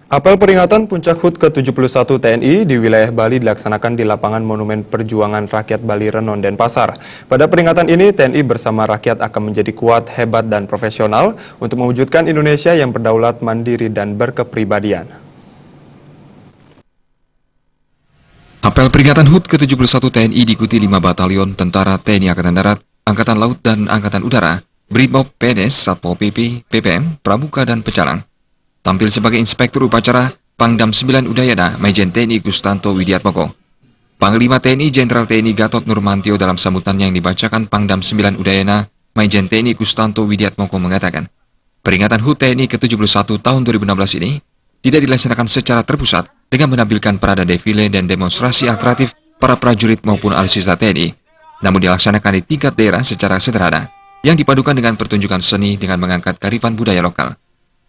Apel peringatan Puncak HUT ke-71 TNI di wilayah Bali dilaksanakan di lapangan Monumen Perjuangan Rakyat Bali Renon Denpasar. Pada peringatan ini, TNI bersama rakyat akan menjadi kuat, hebat, dan profesional untuk mewujudkan Indonesia yang berdaulat, mandiri, dan berkepribadian. Apel peringatan HUT ke-71 TNI diikuti 5 batalion tentara TNI Angkatan Darat, Angkatan Laut, dan Angkatan Udara, Brimob, PNS, Satpol PP, PPM, Pramuka, dan Pecalang. Tampil sebagai inspektur upacara Pangdam 9 Udayana Majen TNI Gustanto Widiatmoko. Panglima TNI Jenderal TNI Gatot Nurmantio dalam sambutannya yang dibacakan Pangdam 9 Udayana Majen TNI Gustanto Widiatmoko mengatakan, peringatan HUT TNI ke-71 tahun 2016 ini tidak dilaksanakan secara terpusat dengan menampilkan parade defile dan demonstrasi atraktif para prajurit maupun alutsista TNI, namun dilaksanakan di tingkat daerah secara sederhana yang dipadukan dengan pertunjukan seni dengan mengangkat kearifan budaya lokal.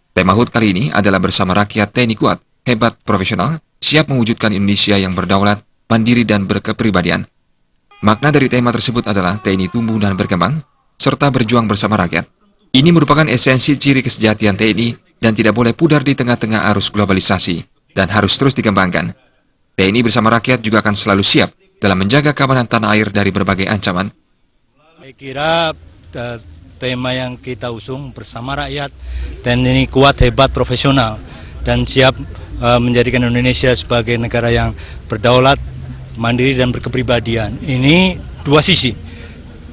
Tema HUT kali ini adalah bersama rakyat TNI kuat, hebat, profesional, siap mewujudkan Indonesia yang berdaulat, mandiri, dan berkepribadian. Makna dari tema tersebut adalah TNI tumbuh dan berkembang, serta berjuang bersama rakyat. Ini merupakan esensi ciri kesejatian TNI dan tidak boleh pudar di tengah-tengah arus globalisasi dan harus terus dikembangkan. TNI bersama rakyat juga akan selalu siap dalam menjaga keamanan tanah air dari berbagai ancaman. Saya kira tema yang kita usung bersama rakyat, TNI kuat, hebat, profesional, dan siap menjadikan Indonesia sebagai negara yang berdaulat, mandiri, dan berkepribadian. Ini dua sisi.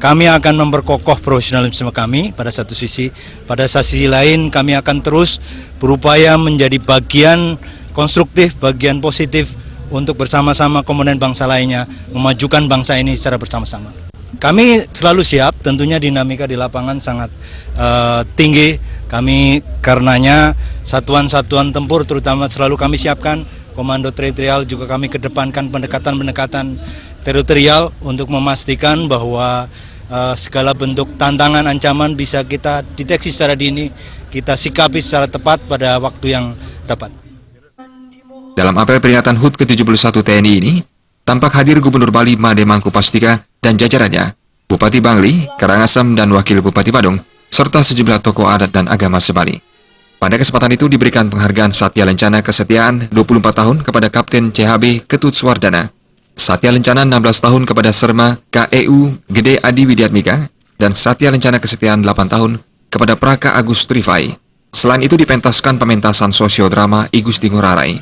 Kami akan memperkokoh profesionalisme kami pada satu sisi, pada sisi lain kami akan terus berupaya menjadi bagian konstruktif, bagian positif untuk bersama-sama komponen bangsa lainnya, memajukan bangsa ini secara bersama-sama. Kami selalu siap, tentunya dinamika di lapangan sangat tinggi. Kami karenanya satuan-satuan tempur terutama selalu kami siapkan, komando teritorial juga kami kedepankan pendekatan-pendekatan teritorial untuk memastikan bahwa segala bentuk tantangan, ancaman bisa kita deteksi secara dini, kita sikapi secara tepat pada waktu yang tepat. Dalam apel peringatan HUT ke-71 TNI ini, tampak hadir Gubernur Bali Made Mangkupastika dan jajarannya, Bupati Bangli, Karangasem, dan Wakil Bupati Badung, serta sejumlah tokoh adat dan agama se-Bali. Pada kesempatan itu diberikan penghargaan Satya Lencana Kesetiaan 24 tahun kepada Kapten CHB Ketut Suwardana, Satya Lencana 16 tahun kepada Serma KEU Gede Adi Widiatmika, dan Satya Lencana Kesetiaan 8 tahun kepada Praka Agus Trifai. Selain itu dipentaskan pementasan sosiodrama I Gusti Ngurah Rai.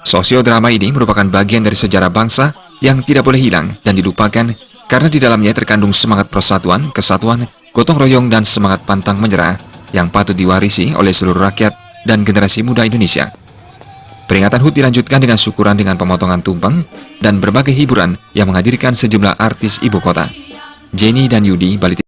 Sosiodrama ini merupakan bagian dari sejarah bangsa yang tidak boleh hilang dan dilupakan karena di dalamnya terkandung semangat persatuan, kesatuan, gotong royong, dan semangat pantang menyerah yang patut diwarisi oleh seluruh rakyat dan generasi muda Indonesia. Peringatan HUT dilanjutkan dengan syukuran dengan pemotongan tumpeng dan berbagai hiburan yang menghadirkan sejumlah artis ibu kota. Jenny dan Yudi, Bali.